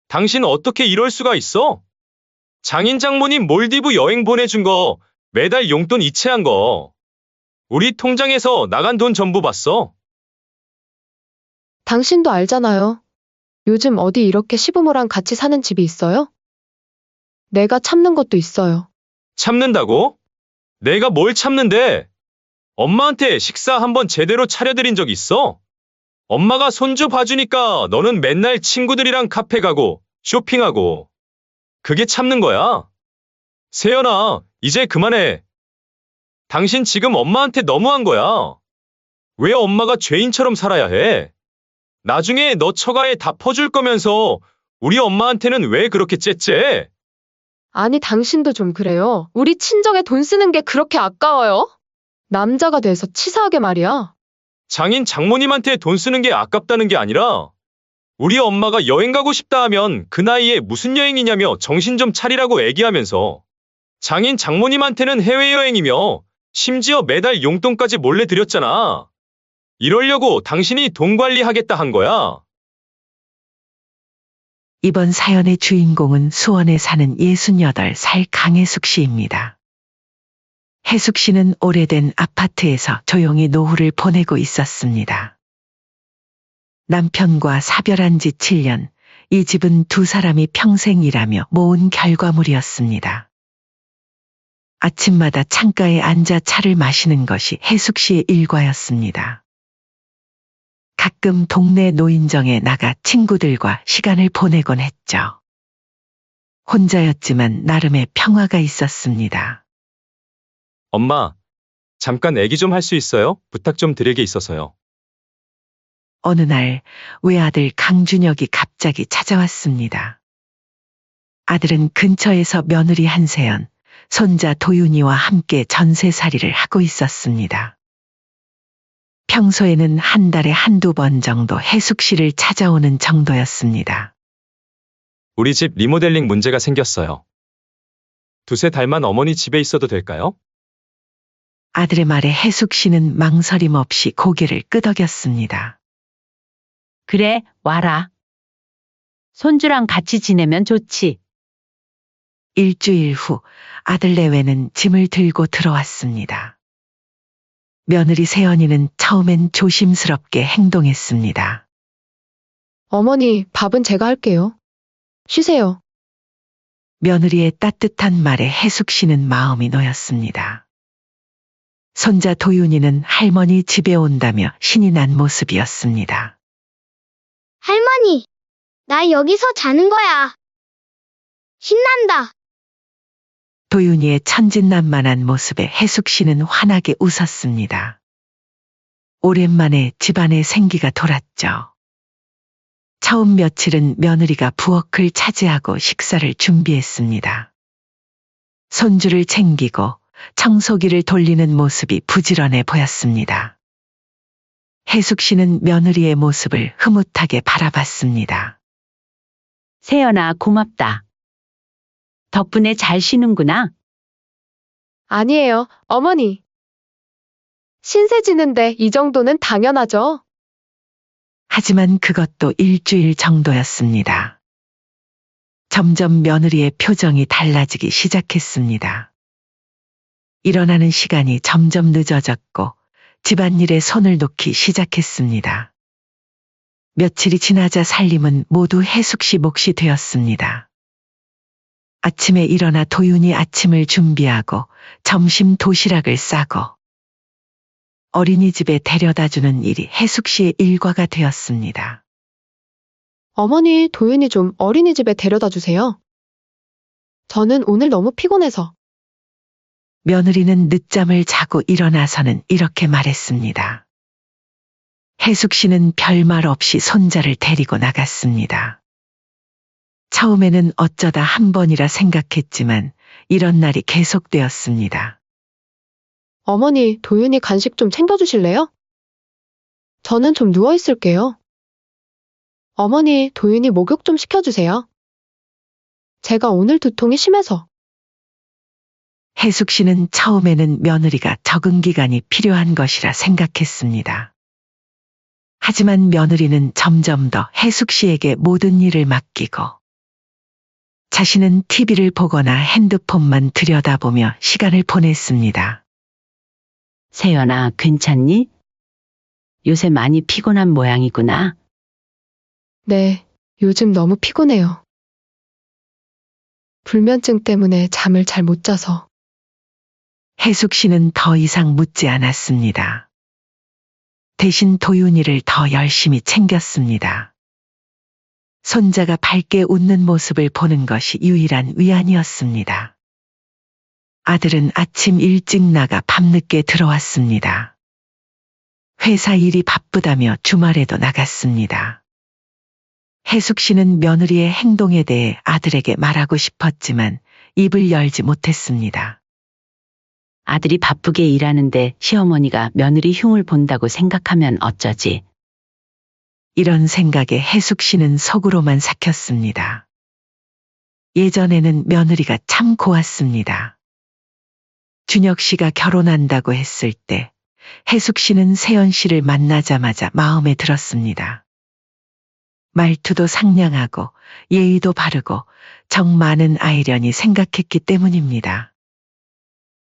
당신 어떻게 이럴 수가 있어? 장인 장모님 몰디브 여행 보내준 거, 매달 용돈 이체한 거. 우리 통장에서 나간 돈 전부 봤어. 당신도 알잖아요. 요즘 어디 이렇게 시부모랑 같이 사는 집이 있어요? 내가 참는 것도 있어요. 참는다고? 내가 뭘 참는데? 엄마한테 식사 한번 제대로 차려드린 적 있어? 엄마가 손주 봐주니까 너는 맨날 친구들이랑 카페 가고 쇼핑하고. 그게 참는 거야. 세연아, 이제 그만해. 당신 지금 엄마한테 너무한 거야. 왜 엄마가 죄인처럼 살아야 해? 나중에 너 처가에 다 퍼줄 거면서 우리 엄마한테는 왜 그렇게 째째? 아니, 당신도 좀 그래요. 우리 친정에 돈 쓰는 게 그렇게 아까워요? 남자가 돼서 치사하게 말이야. 장인 장모님한테 돈 쓰는 게 아깝다는 게 아니라 우리 엄마가 여행 가고 싶다 하면 그 나이에 무슨 여행이냐며 정신 좀 차리라고 애기하면서 장인 장모님한테는 해외여행이며 심지어 매달 용돈까지 몰래 드렸잖아. 이러려고 당신이 돈 관리하겠다 한 거야. 이번 사연의 주인공은 수원에 사는 68살 강혜숙 씨입니다. 혜숙 씨는 오래된 아파트에서 조용히 노후를 보내고 있었습니다. 남편과 사별한 지 7년, 이 집은 두 사람이 평생 일하며 모은 결과물이었습니다. 아침마다 창가에 앉아 차를 마시는 것이 혜숙 씨의 일과였습니다. 가끔 동네 노인정에 나가 친구들과 시간을 보내곤 했죠. 혼자였지만 나름의 평화가 있었습니다. 엄마, 잠깐 애기 좀 할 수 있어요? 부탁 좀 드릴 게 있어서요. 어느 날 외아들 강준혁이 갑자기 찾아왔습니다. 아들은 근처에서 며느리 한세연, 손자 도윤이와 함께 전세살이를 하고 있었습니다. 평소에는 한 달에 한두 번 정도 혜숙 씨를 찾아오는 정도였습니다. 우리 집 리모델링 문제가 생겼어요. 두세 달만 어머니 집에 있어도 될까요? 아들의 말에 혜숙 씨는 망설임 없이 고개를 끄덕였습니다. 그래, 와라. 손주랑 같이 지내면 좋지. 일주일 후 아들 내외는 짐을 들고 들어왔습니다. 며느리 세연이는 처음엔 조심스럽게 행동했습니다. 어머니, 밥은 제가 할게요. 쉬세요. 며느리의 따뜻한 말에 혜숙 씨는 마음이 놓였습니다. 손자 도윤이는 할머니 집에 온다며 신이 난 모습이었습니다. 할머니, 나 여기서 자는 거야. 신난다. 도윤이의 천진난만한 모습에 혜숙 씨는 환하게 웃었습니다. 오랜만에 집안에 생기가 돌았죠. 처음 며칠은 며느리가 부엌을 차지하고 식사를 준비했습니다. 손주를 챙기고 청소기를 돌리는 모습이 부지런해 보였습니다. 혜숙 씨는 며느리의 모습을 흐뭇하게 바라봤습니다. 세연아, 고맙다. 덕분에 잘 쉬는구나. 아니에요, 어머니. 신세 지는데 이 정도는 당연하죠. 하지만 그것도 일주일 정도였습니다. 점점 며느리의 표정이 달라지기 시작했습니다. 일어나는 시간이 점점 늦어졌고 집안일에 손을 놓기 시작했습니다. 며칠이 지나자 살림은 모두 혜숙 씨 몫이 되었습니다. 아침에 일어나 도윤이 아침을 준비하고 점심 도시락을 싸고 어린이집에 데려다주는 일이 혜숙 씨의 일과가 되었습니다. 어머니, 도윤이 좀 어린이집에 데려다 주세요. 저는 오늘 너무 피곤해서. 며느리는 늦잠을 자고 일어나서는 이렇게 말했습니다. 혜숙 씨는 별말 없이 손자를 데리고 나갔습니다. 처음에는 어쩌다 한 번이라 생각했지만 이런 날이 계속되었습니다. 어머니, 도윤이 간식 좀 챙겨주실래요? 저는 좀 누워있을게요. 어머니, 도윤이 목욕 좀 시켜주세요. 제가 오늘 두통이 심해서. 혜숙 씨는 처음에는 며느리가 적응 기간이 필요한 것이라 생각했습니다. 하지만 며느리는 점점 더 혜숙 씨에게 모든 일을 맡기고 자신은 TV를 보거나 핸드폰만 들여다보며 시간을 보냈습니다. 세연아, 괜찮니? 요새 많이 피곤한 모양이구나. 네, 요즘 너무 피곤해요. 불면증 때문에 잠을 잘 못 자서. 혜숙 씨는 더 이상 묻지 않았습니다. 대신 도윤이를 더 열심히 챙겼습니다. 손자가 밝게 웃는 모습을 보는 것이 유일한 위안이었습니다. 아들은 아침 일찍 나가 밤늦게 들어왔습니다. 회사 일이 바쁘다며 주말에도 나갔습니다. 혜숙 씨는 며느리의 행동에 대해 아들에게 말하고 싶었지만 입을 열지 못했습니다. 아들이 바쁘게 일하는데 시어머니가 며느리 흉을 본다고 생각하면 어쩌지? 이런 생각에 혜숙 씨는 속으로만 삭혔습니다. 예전에는 며느리가 참 고왔습니다. 준혁 씨가 결혼한다고 했을 때 혜숙 씨는 세연 씨를 만나자마자 마음에 들었습니다. 말투도 상냥하고 예의도 바르고 정 많은 아이려니 생각했기 때문입니다.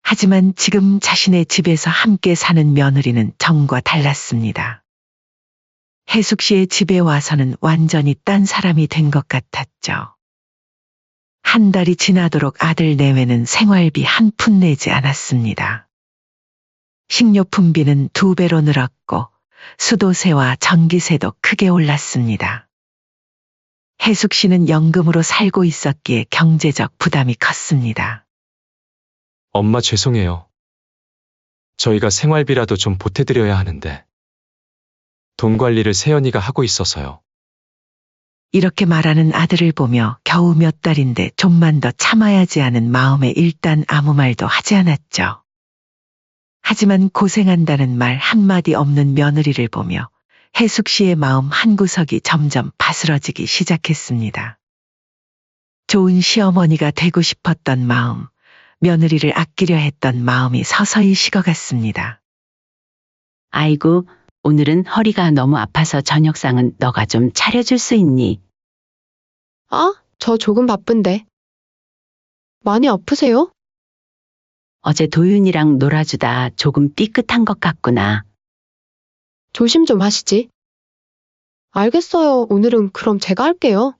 하지만 지금 자신의 집에서 함께 사는 며느리는 정과 달랐습니다. 혜숙 씨의 집에 와서는 완전히 딴 사람이 된 것 같았죠. 한 달이 지나도록 아들 내외는 생활비 한 푼 내지 않았습니다. 식료품비는 2배로 늘었고 수도세와 전기세도 크게 올랐습니다. 혜숙 씨는 연금으로 살고 있었기에 경제적 부담이 컸습니다. 엄마 죄송해요. 저희가 생활비라도 좀 보태드려야 하는데. 돈 관리를 세연이가 하고 있어서요. 이렇게 말하는 아들을 보며 겨우 몇 달인데 좀만 더 참아야지 하는 마음에 일단 아무 말도 하지 않았죠. 하지만 고생한다는 말 한마디 없는 며느리를 보며 혜숙 씨의 마음 한구석이 점점 바스러지기 시작했습니다. 좋은 시어머니가 되고 싶었던 마음, 며느리를 아끼려 했던 마음이 서서히 식어갔습니다. 아이고, 오늘은 허리가 너무 아파서 저녁상은 너가 좀 차려줄 수 있니? 아, 저 조금 바쁜데. 많이 아프세요? 어제 도윤이랑 놀아주다 조금 삐끗한 것 같구나. 조심 좀 하시지. 알겠어요. 오늘은 그럼 제가 할게요.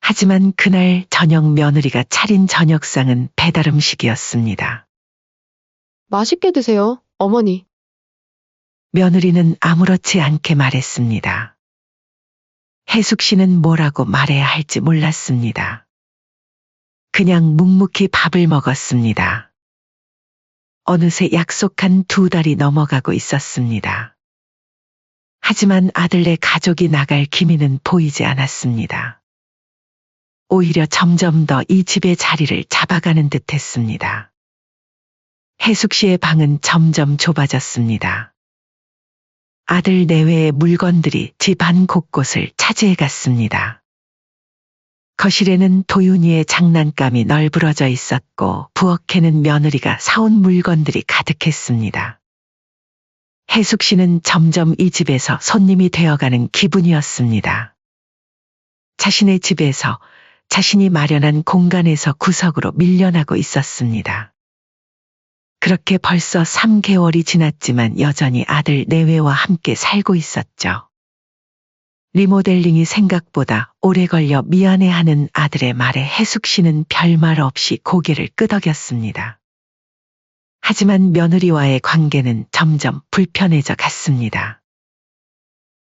하지만 그날 저녁 며느리가 차린 저녁상은 배달 음식이었습니다. 맛있게 드세요, 어머니. 며느리는 아무렇지 않게 말했습니다. 혜숙 씨는 뭐라고 말해야 할지 몰랐습니다. 그냥 묵묵히 밥을 먹었습니다. 어느새 약속한 2달이 넘어가고 있었습니다. 하지만 아들네 가족이 나갈 기미는 보이지 않았습니다. 오히려 점점 더 이 집의 자리를 잡아가는 듯 했습니다. 혜숙 씨의 방은 점점 좁아졌습니다. 아들 내외의 물건들이 집안 곳곳을 차지해 갔습니다. 거실에는 도윤이의 장난감이 널브러져 있었고 부엌에는 며느리가 사온 물건들이 가득했습니다. 혜숙 씨는 점점 이 집에서 손님이 되어가는 기분이었습니다. 자신의 집에서 자신이 마련한 공간에서 구석으로 밀려나고 있었습니다. 그렇게 벌써 3개월이 지났지만 여전히 아들 내외와 함께 살고 있었죠. 리모델링이 생각보다 오래 걸려 미안해하는 아들의 말에 혜숙 씨는 별말 없이 고개를 끄덕였습니다. 하지만 며느리와의 관계는 점점 불편해져 갔습니다.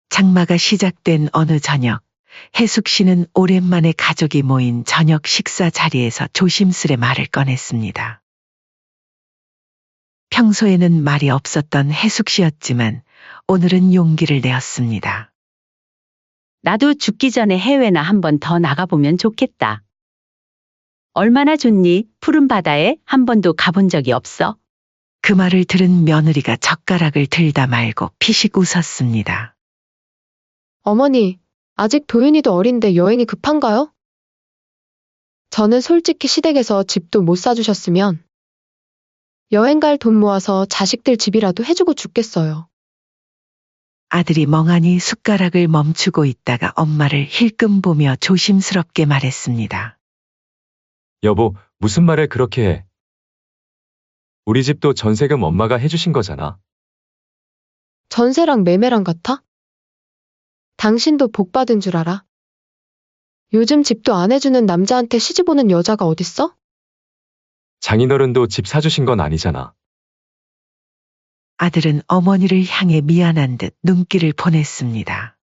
장마가 시작된 어느 저녁, 혜숙 씨는 오랜만에 가족이 모인 저녁 식사 자리에서 조심스레 말을 꺼냈습니다. 평소에는 말이 없었던 혜숙 씨였지만 오늘은 용기를 내었습니다. 나도 죽기 전에 해외나 한 번 더 나가보면 좋겠다. 얼마나 좋니? 푸른 바다에 한 번도 가본 적이 없어. 그 말을 들은 며느리가 젓가락을 들다 말고 피식 웃었습니다. 어머니, 아직 도윤이도 어린데 여행이 급한가요? 저는 솔직히 시댁에서 집도 못 사주셨으면 여행 갈 돈 모아서 자식들 집이라도 해주고 죽겠어요. 아들이 멍하니 숟가락을 멈추고 있다가 엄마를 힐끔 보며 조심스럽게 말했습니다. 여보, 무슨 말을 그렇게 해? 우리 집도 전세금 엄마가 해주신 거잖아. 전세랑 매매랑 같아? 당신도 복 받은 줄 알아? 요즘 집도 안 해주는 남자한테 시집 오는 여자가 어딨어? 장인어른도 집 사주신 건 아니잖아. 아들은 어머니를 향해 미안한 듯 눈길을 보냈습니다.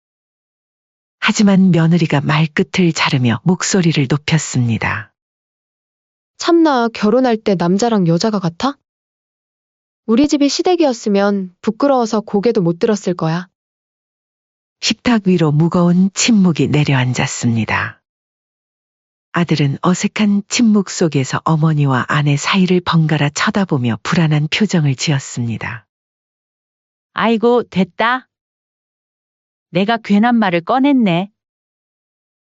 하지만 며느리가 말끝을 자르며 목소리를 높였습니다. 참나 결혼할 때 남자랑 여자가 같아? 우리 집이 시댁이었으면 부끄러워서 고개도 못 들었을 거야. 식탁 위로 무거운 침묵이 내려앉았습니다. 아들은 어색한 침묵 속에서 어머니와 아내 사이를 번갈아 쳐다보며 불안한 표정을 지었습니다. 아이고, 됐다. 내가 괜한 말을 꺼냈네.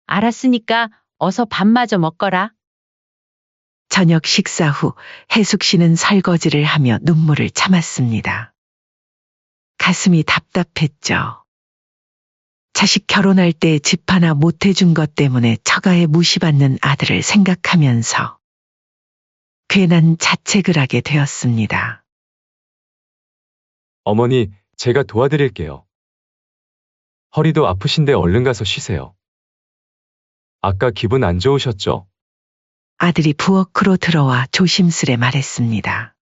알았으니까 어서 밥마저 먹거라. 저녁 식사 후 혜숙 씨는 설거지를 하며 눈물을 참았습니다. 가슴이 답답했죠. 자식 결혼할 때 집 하나 못 해준 것 때문에 처가에 무시받는 아들을 생각하면서 괜한 자책을 하게 되었습니다. 어머니, 제가 도와드릴게요. 허리도 아프신데 얼른 가서 쉬세요. 아까 기분 안 좋으셨죠? 아들이 부엌으로 들어와 조심스레 말했습니다.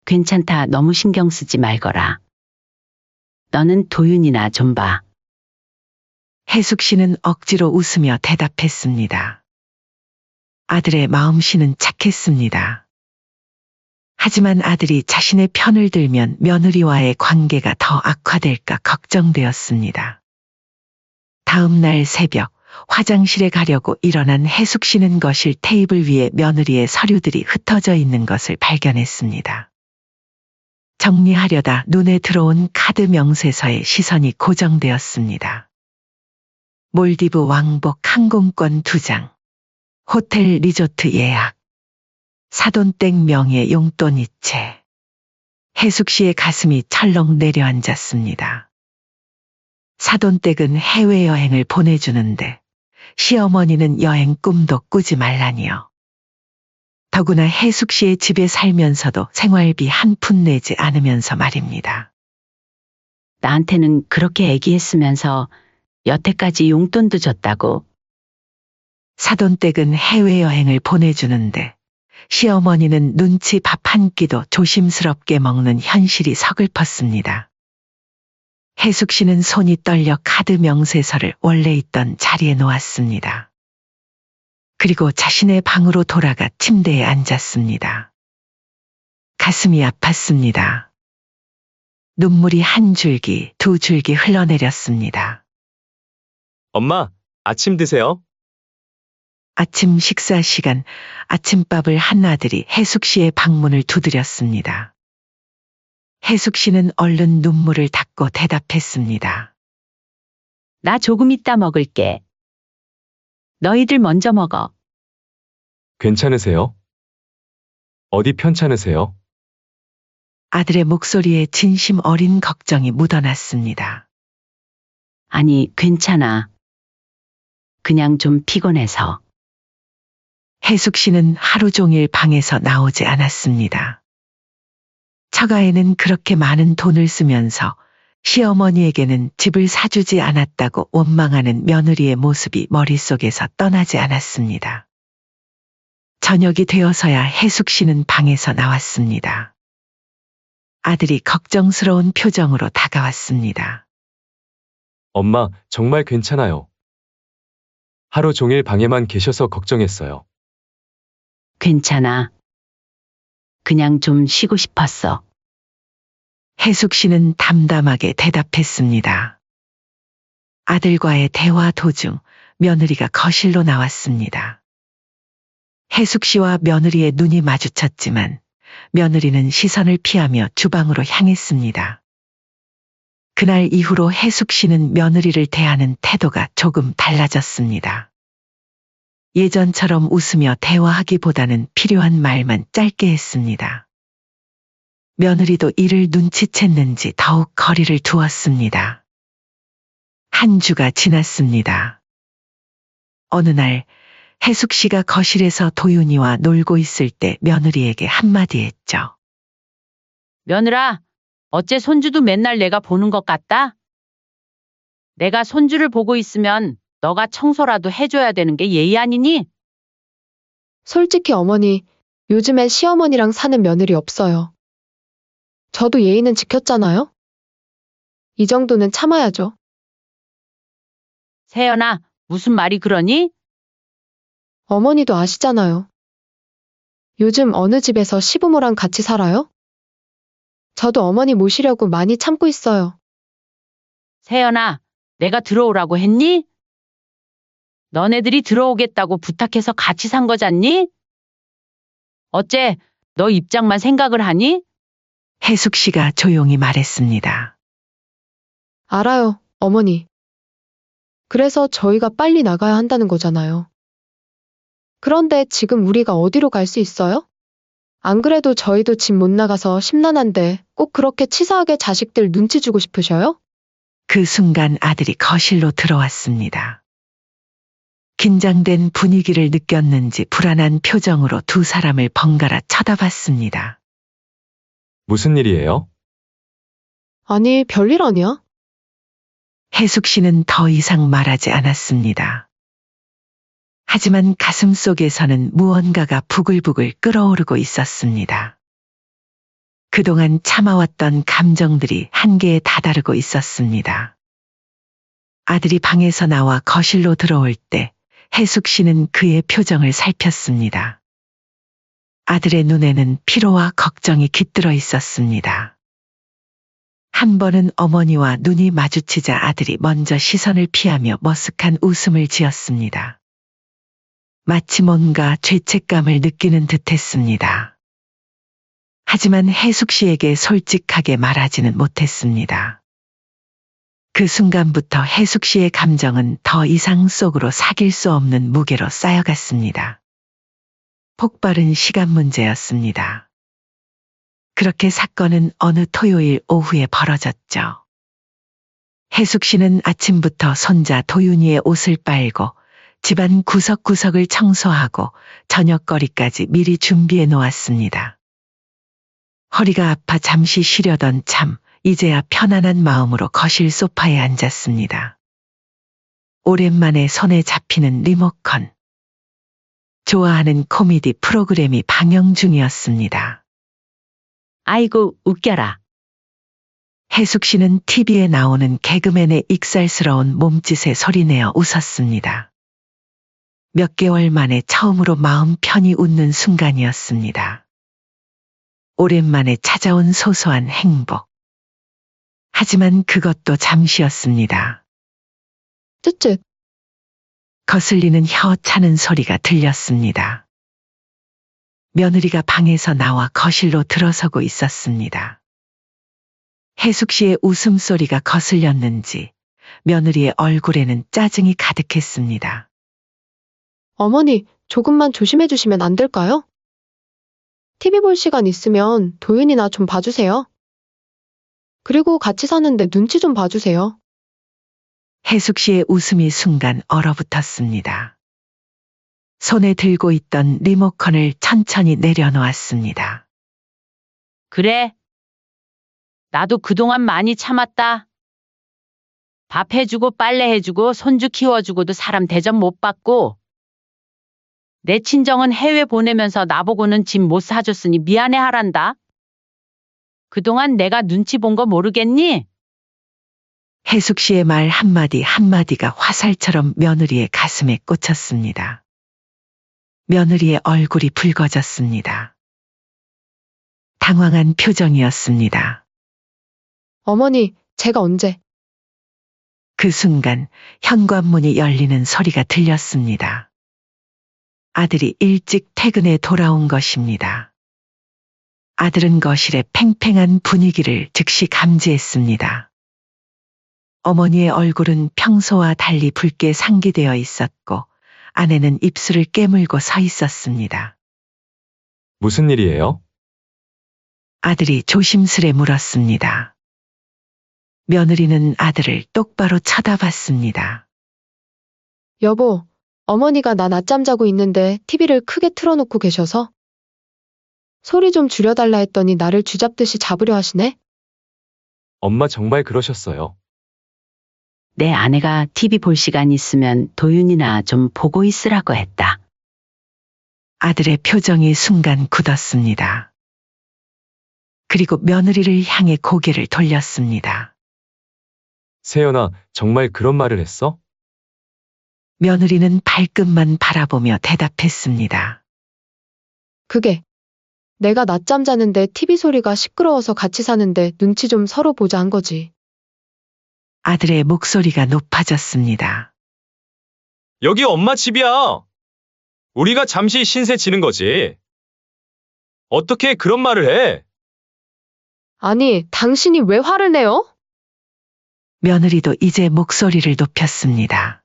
괜찮다. 너무 신경 쓰지 말거라. 너는 도윤이나 좀 봐. 혜숙 씨는 억지로 웃으며 대답했습니다. 아들의 마음씨는 착했습니다. 하지만 아들이 자신의 편을 들면 며느리와의 관계가 더 악화될까 걱정되었습니다. 다음 날 새벽 화장실에 가려고 일어난 혜숙 씨는 거실 테이블 위에 며느리의 서류들이 흩어져 있는 것을 발견했습니다. 정리하려다 눈에 들어온 카드 명세서에 시선이 고정되었습니다. 몰디브 왕복 항공권 2장, 호텔 리조트 예약, 사돈댁 명의 용돈 이체. 혜숙 씨의 가슴이 철렁 내려앉았습니다. 사돈댁은 해외여행을 보내주는데 시어머니는 여행 꿈도 꾸지 말라니요. 더구나 혜숙 씨의 집에 살면서도 생활비 한 푼 내지 않으면서 말입니다. 나한테는 그렇게 애기했으면서 여태까지 용돈도 줬다고. 사돈댁은 해외여행을 보내주는데 시어머니는 눈치 밥 한 끼도 조심스럽게 먹는 현실이 서글펐습니다. 혜숙 씨는 손이 떨려 카드 명세서를 원래 있던 자리에 놓았습니다. 그리고 자신의 방으로 돌아가 침대에 앉았습니다. 가슴이 아팠습니다. 눈물이 한 줄기, 두 줄기 흘러내렸습니다. 엄마, 아침 드세요. 아침 식사 시간, 아침밥을 한 아들이 혜숙 씨의 방문을 두드렸습니다. 혜숙 씨는 얼른 눈물을 닦고 대답했습니다. 나 조금 이따 먹을게. 너희들 먼저 먹어. 괜찮으세요? 어디 편찮으세요? 아들의 목소리에 진심 어린 걱정이 묻어났습니다. 아니, 괜찮아. 그냥 좀 피곤해서. 혜숙 씨는 하루 종일 방에서 나오지 않았습니다. 처가에는 그렇게 많은 돈을 쓰면서 시어머니에게는 집을 사주지 않았다고 원망하는 며느리의 모습이 머릿속에서 떠나지 않았습니다. 저녁이 되어서야 혜숙 씨는 방에서 나왔습니다. 아들이 걱정스러운 표정으로 다가왔습니다. 엄마, 정말 괜찮아요. 하루 종일 방에만 계셔서 걱정했어요. 괜찮아. 그냥 좀 쉬고 싶었어. 혜숙 씨는 담담하게 대답했습니다. 아들과의 대화 도중 며느리가 거실로 나왔습니다. 혜숙 씨와 며느리의 눈이 마주쳤지만 며느리는 시선을 피하며 주방으로 향했습니다. 그날 이후로 혜숙 씨는 며느리를 대하는 태도가 조금 달라졌습니다. 예전처럼 웃으며 대화하기보다는 필요한 말만 짧게 했습니다. 며느리도 이를 눈치챘는지 더욱 거리를 두었습니다. 한 주가 지났습니다. 어느 날 혜숙 씨가 거실에서 도윤이와 놀고 있을 때 며느리에게 한마디 했죠. 며느라, 어째 손주도 맨날 내가 보는 것 같다? 내가 손주를 보고 있으면 너가 청소라도 해줘야 되는 게 예의 아니니? 솔직히 어머니, 요즘엔 시어머니랑 사는 며느리 없어요. 저도 예의는 지켰잖아요? 이 정도는 참아야죠. 세연아, 무슨 말이 그러니? 어머니도 아시잖아요. 요즘 어느 집에서 시부모랑 같이 살아요? 저도 어머니 모시려고 많이 참고 있어요. 세연아, 내가 들어오라고 했니? 너네들이 들어오겠다고 부탁해서 같이 산 거잖니? 어째 너 입장만 생각을 하니? 혜숙 씨가 조용히 말했습니다. 알아요, 어머니. 그래서 저희가 빨리 나가야 한다는 거잖아요. 그런데 지금 우리가 어디로 갈 수 있어요? 안 그래도 저희도 집 못 나가서 심란한데 꼭 그렇게 치사하게 자식들 눈치 주고 싶으셔요? 그 순간 아들이 거실로 들어왔습니다. 긴장된 분위기를 느꼈는지 불안한 표정으로 두 사람을 번갈아 쳐다봤습니다. 무슨 일이에요? 아니, 별일 아니야? 혜숙 씨는 더 이상 말하지 않았습니다. 하지만 가슴 속에서는 무언가가 부글부글 끓어오르고 있었습니다. 그동안 참아왔던 감정들이 한계에 다다르고 있었습니다. 아들이 방에서 나와 거실로 들어올 때 혜숙 씨는 그의 표정을 살폈습니다. 아들의 눈에는 피로와 걱정이 깃들어 있었습니다. 한 번은 어머니와 눈이 마주치자 아들이 먼저 시선을 피하며 머쓱한 웃음을 지었습니다. 마치 뭔가 죄책감을 느끼는 듯했습니다. 하지만 혜숙 씨에게 솔직하게 말하지는 못했습니다. 그 순간부터 혜숙 씨의 감정은 더 이상 속으로 sak일 수 없는 무게로 쌓여갔습니다. 폭발은 시간 문제였습니다. 그렇게 사건은 어느 토요일 오후에 벌어졌죠. 혜숙 씨는 아침부터 손자 도윤이의 옷을 빨고 집안 구석구석을 청소하고 저녁거리까지 미리 준비해 놓았습니다. 허리가 아파 잠시 쉬려던 참 이제야 편안한 마음으로 거실 소파에 앉았습니다. 오랜만에 손에 잡히는 리모컨. 좋아하는 코미디 프로그램이 방영 중이었습니다. 아이고, 웃겨라. 혜숙 씨는 TV에 나오는 개그맨의 익살스러운 몸짓에 소리내어 웃었습니다. 몇 개월 만에 처음으로 마음 편히 웃는 순간이었습니다. 오랜만에 찾아온 소소한 행복. 하지만 그것도 잠시였습니다. 쯧쯧. 거슬리는 혀 차는 소리가 들렸습니다. 며느리가 방에서 나와 거실로 들어서고 있었습니다. 혜숙 씨의 웃음소리가 거슬렸는지 며느리의 얼굴에는 짜증이 가득했습니다. 어머니, 조금만 조심해 주시면 안 될까요? TV 볼 시간 있으면 도윤이나 좀 봐주세요. 그리고 같이 사는데 눈치 좀 봐주세요. 혜숙 씨의 웃음이 순간 얼어붙었습니다. 손에 들고 있던 리모컨을 천천히 내려놓았습니다. 그래. 나도 그동안 많이 참았다. 밥 해주고 빨래 해주고 손주 키워주고도 사람 대접 못 받고 내 친정은 해외 보내면서 나보고는 집 못 사줬으니 미안해 하란다. 그동안 내가 눈치 본 거 모르겠니? 혜숙 씨의 말 한마디 한마디가 화살처럼 며느리의 가슴에 꽂혔습니다. 며느리의 얼굴이 붉어졌습니다. 당황한 표정이었습니다. 어머니, 제가 언제? 그 순간 현관문이 열리는 소리가 들렸습니다. 아들이 일찍 퇴근해 돌아온 것입니다. 아들은 거실의 팽팽한 분위기를 즉시 감지했습니다. 어머니의 얼굴은 평소와 달리 붉게 상기되어 있었고 아내는 입술을 깨물고 서 있었습니다. 무슨 일이에요? 아들이 조심스레 물었습니다. 며느리는 아들을 똑바로 쳐다봤습니다. 여보, 어머니가 나 낮잠 자고 있는데 TV를 크게 틀어놓고 계셔서 소리 좀 줄여달라 했더니 나를 쥐잡듯이 잡으려 하시네? 엄마 정말 그러셨어요. 내 아내가 TV 볼 시간 있으면 도윤이나 좀 보고 있으라고 했다. 아들의 표정이 순간 굳었습니다. 그리고 며느리를 향해 고개를 돌렸습니다. 세연아, 정말 그런 말을 했어? 며느리는 발끝만 바라보며 대답했습니다. 그게 내가 낮잠 자는데 TV 소리가 시끄러워서 같이 사는데 눈치 좀 서로 보자 한 거지. 아들의 목소리가 높아졌습니다. 여기 엄마 집이야. 우리가 잠시 신세 지는 거지. 어떻게 그런 말을 해? 아니, 당신이 왜 화를 내요? 며느리도 이제 목소리를 높였습니다.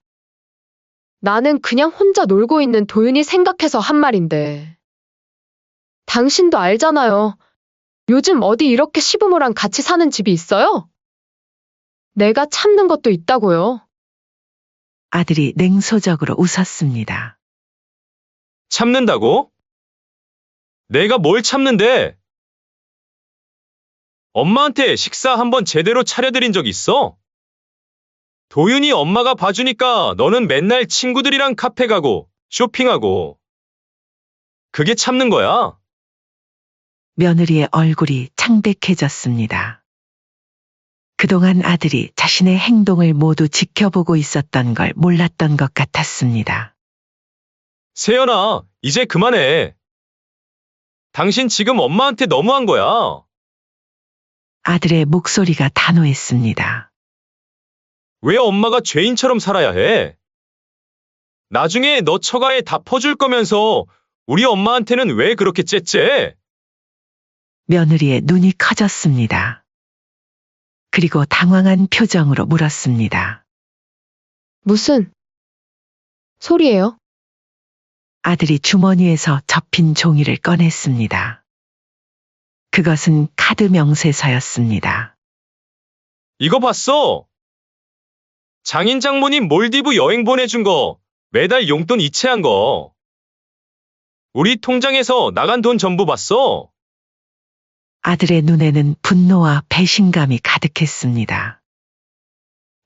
나는 그냥 혼자 놀고 있는 도윤이 생각해서 한 말인데. 당신도 알잖아요. 요즘 어디 이렇게 시부모랑 같이 사는 집이 있어요? 내가 참는 것도 있다고요. 아들이 냉소적으로 웃었습니다. 참는다고? 내가 뭘 참는데? 엄마한테 식사 한번 제대로 차려드린 적 있어? 도윤이 엄마가 봐주니까 너는 맨날 친구들이랑 카페 가고 쇼핑하고. 그게 참는 거야? 며느리의 얼굴이 창백해졌습니다. 그동안 아들이 자신의 행동을 모두 지켜보고 있었던 걸 몰랐던 것 같았습니다. 세연아, 이제 그만해. 당신 지금 엄마한테 너무한 거야. 아들의 목소리가 단호했습니다. 왜 엄마가 죄인처럼 살아야 해? 나중에 너 처가에 다 퍼줄 거면서 우리 엄마한테는 왜 그렇게 째째? 며느리의 눈이 커졌습니다. 그리고 당황한 표정으로 물었습니다. 무슨 소리예요? 아들이 주머니에서 접힌 종이를 꺼냈습니다. 그것은 카드 명세서였습니다. 이거 봤어? 장인 장모님 몰디브 여행 보내준 거, 매달 용돈 이체한 거. 우리 통장에서 나간 돈 전부 봤어? 아들의 눈에는 분노와 배신감이 가득했습니다.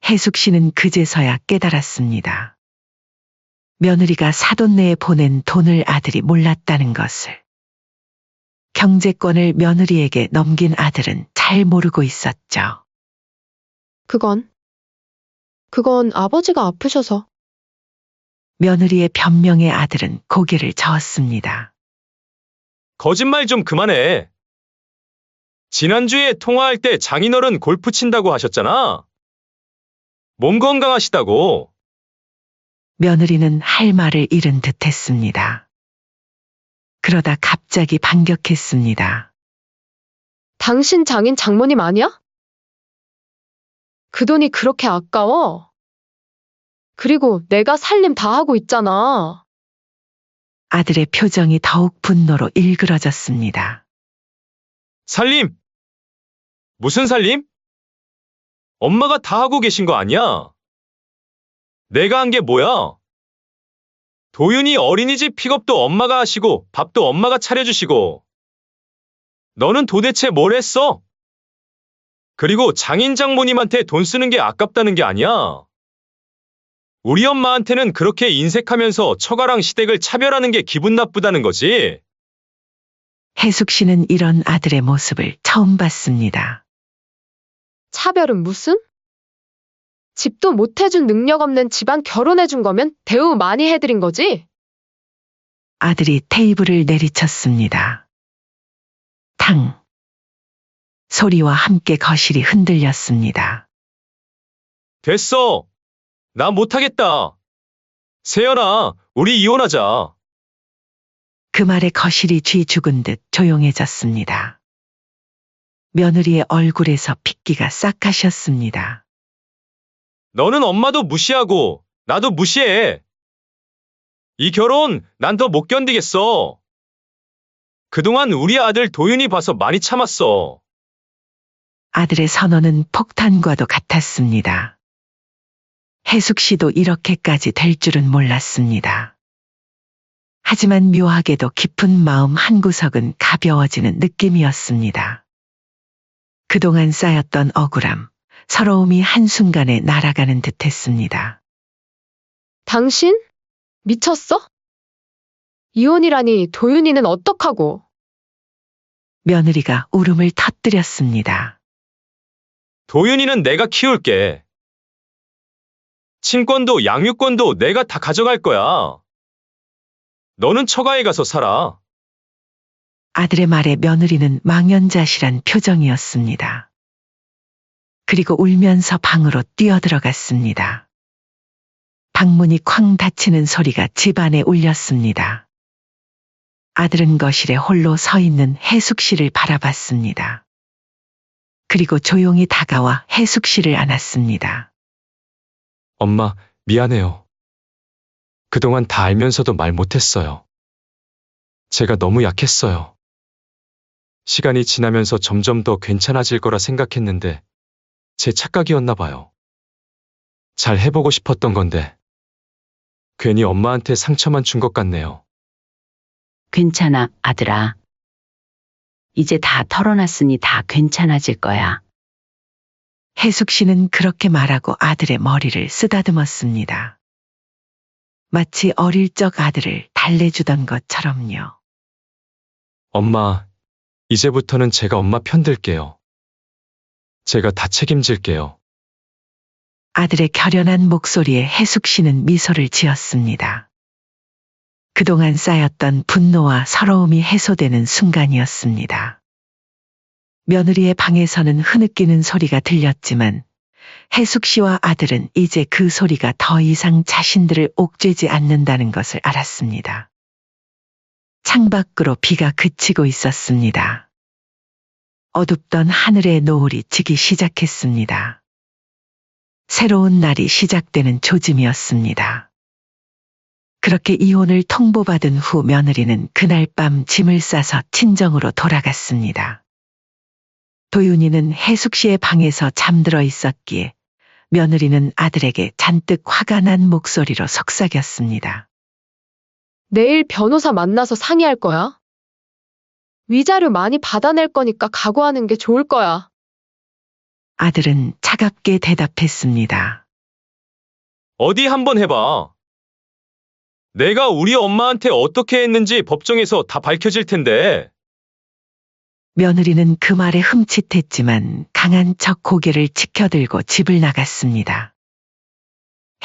혜숙 씨는 그제서야 깨달았습니다. 며느리가 사돈네에 보낸 돈을 아들이 몰랐다는 것을. 경제권을 며느리에게 넘긴 아들은 잘 모르고 있었죠. 그건 아버지가 아프셔서. 며느리의 변명에 아들은 고개를 저었습니다. 거짓말 좀 그만해. 지난주에 통화할 때 장인어른 골프 친다고 하셨잖아. 몸 건강하시다고. 며느리는 할 말을 잃은 듯 했습니다. 그러다 갑자기 반격했습니다. 당신 장인 장모님 아니야? 그 돈이 그렇게 아까워? 그리고 내가 살림 다 하고 있잖아. 아들의 표정이 더욱 분노로 일그러졌습니다. 살림? 무슨 살림? 엄마가 다 하고 계신 거 아니야? 내가 한 게 뭐야? 도윤이 어린이집 픽업도 엄마가 하시고 밥도 엄마가 차려주시고. 너는 도대체 뭘 했어? 그리고 장인 장모님한테 돈 쓰는 게 아깝다는 게 아니야. 우리 엄마한테는 그렇게 인색하면서 처가랑 시댁을 차별하는 게 기분 나쁘다는 거지. 혜숙 씨는 이런 아들의 모습을 처음 봤습니다. 차별은 무슨? 집도 못 해준 능력 없는 집안 결혼해준 거면 대우 많이 해드린 거지? 아들이 테이블을 내리쳤습니다. 탕! 소리와 함께 거실이 흔들렸습니다. 됐어. 나 못하겠다. 세연아, 우리 이혼하자. 그 말에 거실이 쥐 죽은 듯 조용해졌습니다. 며느리의 얼굴에서 핏기가 싹 가셨습니다. 너는 엄마도 무시하고 나도 무시해. 이 결혼 난 더 못 견디겠어. 그동안 우리 아들 도윤이 봐서 많이 참았어. 아들의 선언은 폭탄과도 같았습니다. 해숙 씨도 이렇게까지 될 줄은 몰랐습니다. 하지만 묘하게도 깊은 마음 한구석은 가벼워지는 느낌이었습니다. 그동안 쌓였던 억울함, 서러움이 한순간에 날아가는 듯 했습니다. 당신? 미쳤어? 이혼이라니 도윤이는 어떡하고? 며느리가 울음을 터뜨렸습니다. 도윤이는 내가 키울게. 친권도 양육권도 내가 다 가져갈 거야. 너는 처가에 가서 살아. 아들의 말에 며느리는 망연자실한 표정이었습니다. 그리고 울면서 방으로 뛰어들어갔습니다. 방문이 쾅 닫히는 소리가 집안에 울렸습니다. 아들은 거실에 홀로 서 있는 해숙 씨를 바라봤습니다. 그리고 조용히 다가와 해숙 씨를 안았습니다. 엄마, 미안해요. 그동안 다 알면서도 말 못했어요. 제가 너무 약했어요. 시간이 지나면서 점점 더 괜찮아질 거라 생각했는데 제 착각이었나 봐요. 잘 해보고 싶었던 건데 괜히 엄마한테 상처만 준 것 같네요. 괜찮아, 아들아. 이제 다 털어놨으니 다 괜찮아질 거야. 해숙 씨는 그렇게 말하고 아들의 머리를 쓰다듬었습니다. 마치 어릴 적 아들을 달래주던 것처럼요. 엄마, 이제부터는 제가 엄마 편들게요. 제가 다 책임질게요. 아들의 결연한 목소리에 해숙 씨는 미소를 지었습니다. 그동안 쌓였던 분노와 서러움이 해소되는 순간이었습니다. 며느리의 방에서는 흐느끼는 소리가 들렸지만 해숙 씨와 아들은 이제 그 소리가 더 이상 자신들을 옥죄지 않는다는 것을 알았습니다. 창밖으로 비가 그치고 있었습니다. 어둡던 하늘의 노을이 지기 시작했습니다. 새로운 날이 시작되는 조짐이었습니다. 그렇게 이혼을 통보받은 후 며느리는 그날 밤 짐을 싸서 친정으로 돌아갔습니다. 도윤이는 해숙 씨의 방에서 잠들어 있었기에 며느리는 아들에게 잔뜩 화가 난 목소리로 속삭였습니다. 내일 변호사 만나서 상의할 거야. 위자료 많이 받아낼 거니까 각오하는 게 좋을 거야. 아들은 차갑게 대답했습니다. 어디 한번 해봐. 내가 우리 엄마한테 어떻게 했는지 법정에서 다 밝혀질 텐데. 며느리는 그 말에 흠칫했지만 강한 척 고개를 치켜들고 집을 나갔습니다.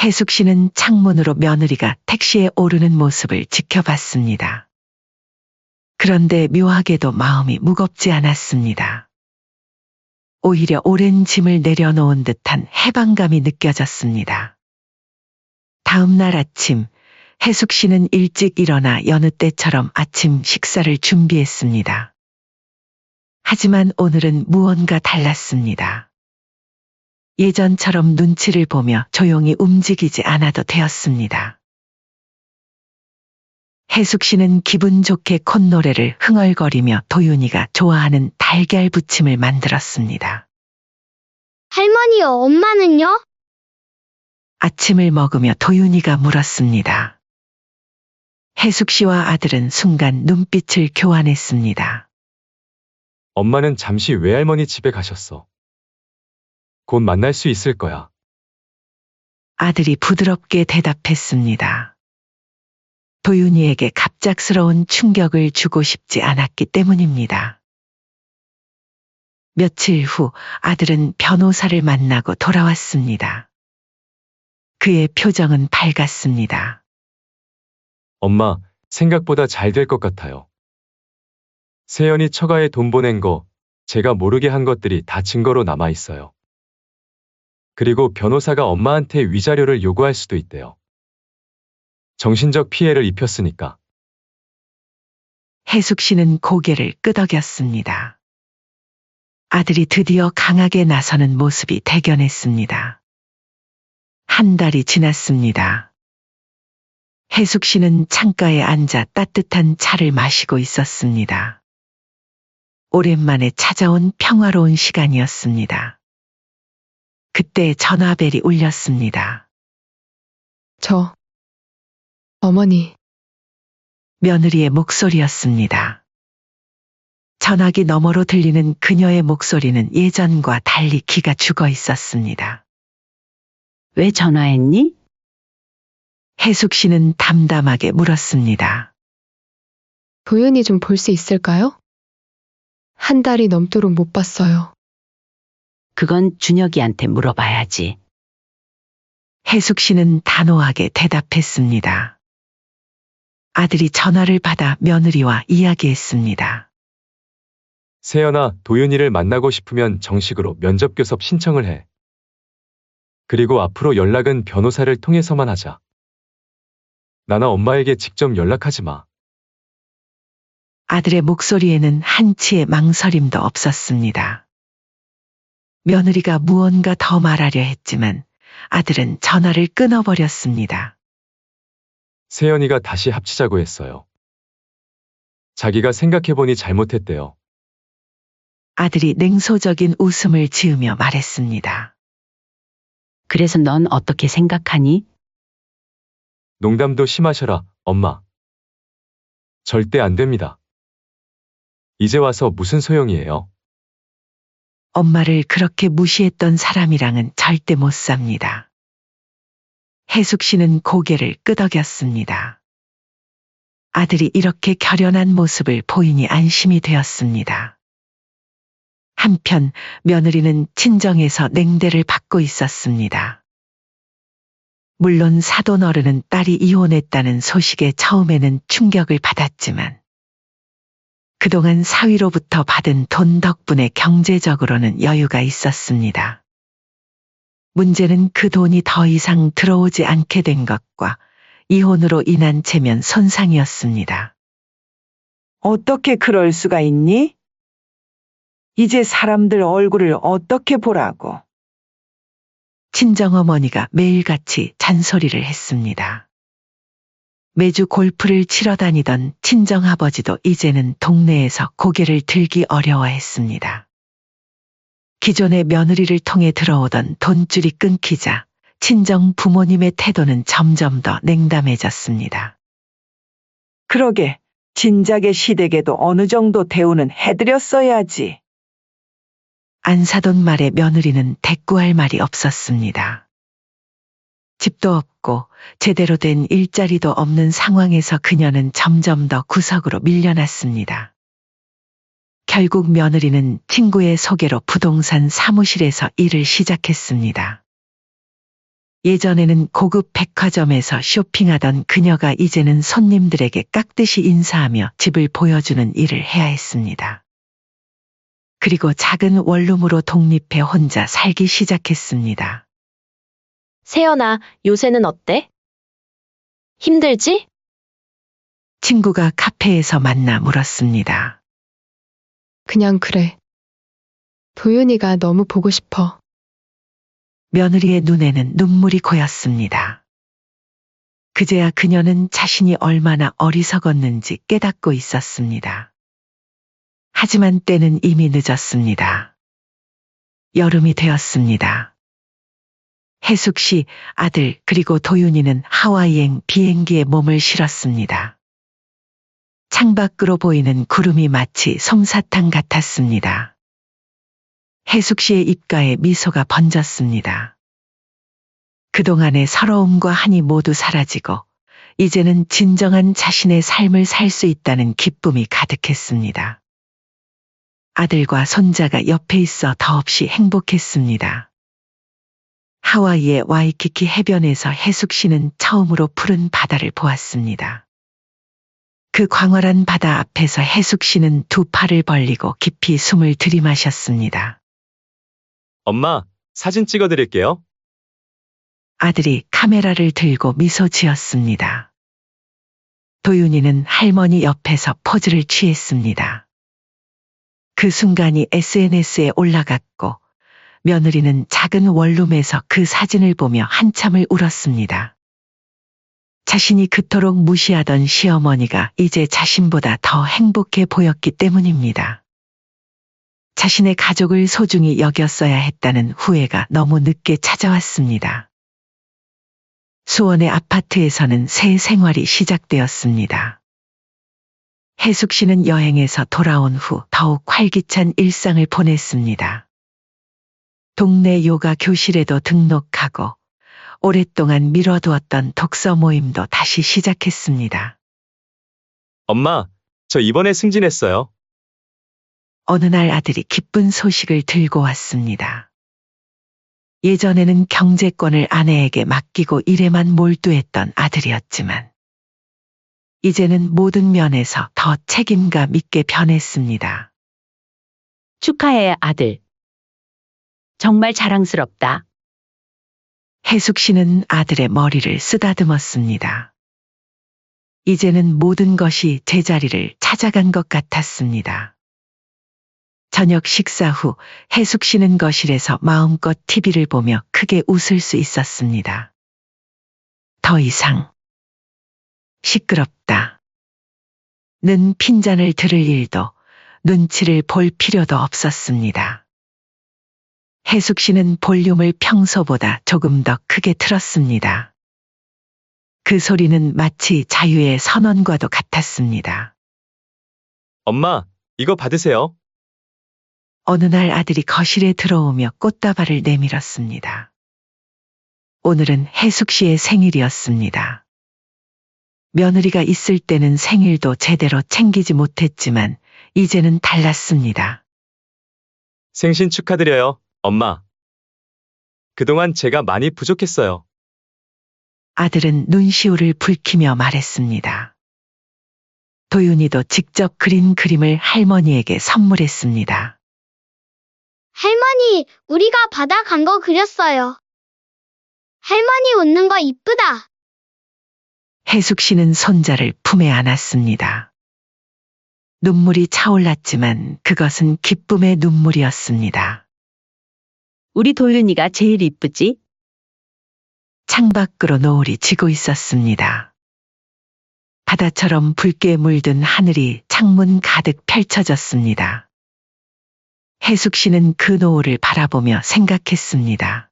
해숙 씨는 창문으로 며느리가 택시에 오르는 모습을 지켜봤습니다. 그런데 묘하게도 마음이 무겁지 않았습니다. 오히려 오랜 짐을 내려놓은 듯한 해방감이 느껴졌습니다. 다음 날 아침, 해숙 씨는 일찍 일어나 여느 때처럼 아침 식사를 준비했습니다. 하지만 오늘은 무언가 달랐습니다. 예전처럼 눈치를 보며 조용히 움직이지 않아도 되었습니다. 해숙 씨는 기분 좋게 콧노래를 흥얼거리며 도윤이가 좋아하는 달걀 부침을 만들었습니다. 할머니요, 엄마는요? 아침을 먹으며 도윤이가 물었습니다. 해숙 씨와 아들은 순간 눈빛을 교환했습니다. 엄마는 잠시 외할머니 집에 가셨어. 곧 만날 수 있을 거야. 아들이 부드럽게 대답했습니다. 도윤이에게 갑작스러운 충격을 주고 싶지 않았기 때문입니다. 며칠 후 아들은 변호사를 만나고 돌아왔습니다. 그의 표정은 밝았습니다. 엄마, 생각보다 잘 될 것 같아요. 세연이 처가에 돈 보낸 거, 제가 모르게 한 것들이 다 증거로 남아 있어요. 그리고 변호사가 엄마한테 위자료를 요구할 수도 있대요. 정신적 피해를 입혔으니까. 해숙 씨는 고개를 끄덕였습니다. 아들이 드디어 강하게 나서는 모습이 대견했습니다. 한 달이 지났습니다. 해숙 씨는 창가에 앉아 따뜻한 차를 마시고 있었습니다. 오랜만에 찾아온 평화로운 시간이었습니다. 그때 전화벨이 울렸습니다. 어머니, 며느리의 목소리였습니다. 전화기 너머로 들리는 그녀의 목소리는 예전과 달리 기가 죽어 있었습니다. 왜 전화했니? 혜숙 씨는 담담하게 물었습니다. 도윤이 좀 볼 수 있을까요? 한 달이 넘도록 못 봤어요. 그건 준혁이한테 물어봐야지. 혜숙 씨는 단호하게 대답했습니다. 아들이 전화를 받아 며느리와 이야기했습니다. 세연아, 도윤이를 만나고 싶으면 정식으로 면접 교섭 신청을 해. 그리고 앞으로 연락은 변호사를 통해서만 하자. 나나 엄마에게 직접 연락하지 마. 아들의 목소리에는 한치의 망설임도 없었습니다. 며느리가 무언가 더 말하려 했지만 아들은 전화를 끊어버렸습니다. 세연이가 다시 합치자고 했어요. 자기가 생각해보니 잘못했대요. 아들이 냉소적인 웃음을 지으며 말했습니다. 그래서 넌 어떻게 생각하니? 농담도 심하셔라, 엄마. 절대 안 됩니다. 이제 와서 무슨 소용이에요? 엄마를 그렇게 무시했던 사람이랑은 절대 못 삽니다. 혜숙 씨는 고개를 끄덕였습니다. 아들이 이렇게 결연한 모습을 보이니 안심이 되었습니다. 한편 며느리는 친정에서 냉대를 받고 있었습니다. 물론 사돈 어른은 딸이 이혼했다는 소식에 처음에는 충격을 받았지만 그동안 사위로부터 받은 돈 덕분에 경제적으로는 여유가 있었습니다. 문제는 그 돈이 더 이상 들어오지 않게 된 것과 이혼으로 인한 체면 손상이었습니다. 어떻게 그럴 수가 있니? 이제 사람들 얼굴을 어떻게 보라고. 친정어머니가 매일같이 잔소리를 했습니다. 매주 골프를 치러 다니던 친정아버지도 이제는 동네에서 고개를 들기 어려워했습니다. 기존의 며느리를 통해 들어오던 돈줄이 끊기자 친정 부모님의 태도는 점점 더 냉담해졌습니다. 그러게 진작에 시댁에도 어느 정도 대우는 해드렸어야지. 안사돈 말에 며느리는 대꾸할 말이 없었습니다. 집도 없고 제대로 된 일자리도 없는 상황에서 그녀는 점점 더 구석으로 밀려났습니다. 결국 며느리는 친구의 소개로 부동산 사무실에서 일을 시작했습니다. 예전에는 고급 백화점에서 쇼핑하던 그녀가 이제는 손님들에게 깍듯이 인사하며 집을 보여주는 일을 해야 했습니다. 그리고 작은 원룸으로 독립해 혼자 살기 시작했습니다. 세연아, 요새는 어때? 힘들지? 친구가 카페에서 만나 물었습니다. 그냥 그래. 도윤이가 너무 보고 싶어. 며느리의 눈에는 눈물이 고였습니다. 그제야 그녀는 자신이 얼마나 어리석었는지 깨닫고 있었습니다. 하지만 때는 이미 늦었습니다. 여름이 되었습니다. 혜숙 씨, 아들 그리고 도윤이는 하와이행 비행기에 몸을 실었습니다. 창밖으로 보이는 구름이 마치 솜사탕 같았습니다. 혜숙 씨의 입가에 미소가 번졌습니다. 그동안의 서러움과 한이 모두 사라지고 이제는 진정한 자신의 삶을 살 수 있다는 기쁨이 가득했습니다. 아들과 손자가 옆에 있어 더없이 행복했습니다. 하와이의 와이키키 해변에서 혜숙 씨는 처음으로 푸른 바다를 보았습니다. 그 광활한 바다 앞에서 혜숙 씨는 두 팔을 벌리고 깊이 숨을 들이마셨습니다. 엄마, 사진 찍어드릴게요. 아들이 카메라를 들고 미소 지었습니다. 도윤이는 할머니 옆에서 포즈를 취했습니다. 그 순간이 SNS에 올라갔고 며느리는 작은 원룸에서 그 사진을 보며 한참을 울었습니다. 자신이 그토록 무시하던 시어머니가 이제 자신보다 더 행복해 보였기 때문입니다. 자신의 가족을 소중히 여겼어야 했다는 후회가 너무 늦게 찾아왔습니다. 수원의 아파트에서는 새 생활이 시작되었습니다. 혜숙 씨는 여행에서 돌아온 후 더욱 활기찬 일상을 보냈습니다. 동네 요가 교실에도 등록하고 오랫동안 미뤄두었던 독서 모임도 다시 시작했습니다. 엄마, 저 이번에 승진했어요. 어느 날 아들이 기쁜 소식을 들고 왔습니다. 예전에는 경제권을 아내에게 맡기고 일에만 몰두했던 아들이었지만 이제는 모든 면에서 더 책임감 있게 변했습니다. 축하해, 아들. 정말 자랑스럽다. 혜숙 씨는 아들의 머리를 쓰다듬었습니다. 이제는 모든 것이 제자리를 찾아간 것 같았습니다. 저녁 식사 후 혜숙 씨는 거실에서 마음껏 TV를 보며 크게 웃을 수 있었습니다. 더 이상 시끄럽다. 는 핀잔을 들을 일도 눈치를 볼 필요도 없었습니다. 혜숙 씨는 볼륨을 평소보다 조금 더 크게 틀었습니다. 그 소리는 마치 자유의 선언과도 같았습니다. 엄마, 이거 받으세요. 어느 날 아들이 거실에 들어오며 꽃다발을 내밀었습니다. 오늘은 혜숙 씨의 생일이었습니다. 며느리가 있을 때는 생일도 제대로 챙기지 못했지만 이제는 달랐습니다. 생신 축하드려요, 엄마. 그동안 제가 많이 부족했어요. 아들은 눈시울을 붉히며 말했습니다. 도윤이도 직접 그린 그림을 할머니에게 선물했습니다. 할머니, 우리가 바다 간 거 그렸어요. 할머니 웃는 거 이쁘다. 혜숙 씨는 손자를 품에 안았습니다. 눈물이 차올랐지만 그것은 기쁨의 눈물이었습니다. 우리 도윤이가 제일 이쁘지? 창밖으로 노을이 지고 있었습니다. 바다처럼 붉게 물든 하늘이 창문 가득 펼쳐졌습니다. 혜숙 씨는 그 노을을 바라보며 생각했습니다.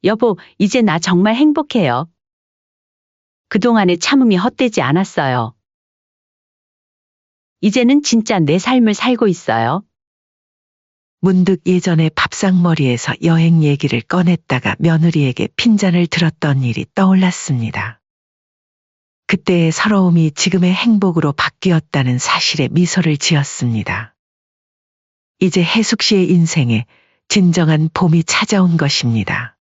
여보, 이제 나 정말 행복해요. 그동안의 참음이 헛되지 않았어요. 이제는 진짜 내 삶을 살고 있어요. 문득 예전에 밥상머리에서 여행 얘기를 꺼냈다가 며느리에게 핀잔을 들었던 일이 떠올랐습니다. 그때의 서러움이 지금의 행복으로 바뀌었다는 사실에 미소를 지었습니다. 이제 혜숙 씨의 인생에 진정한 봄이 찾아온 것입니다.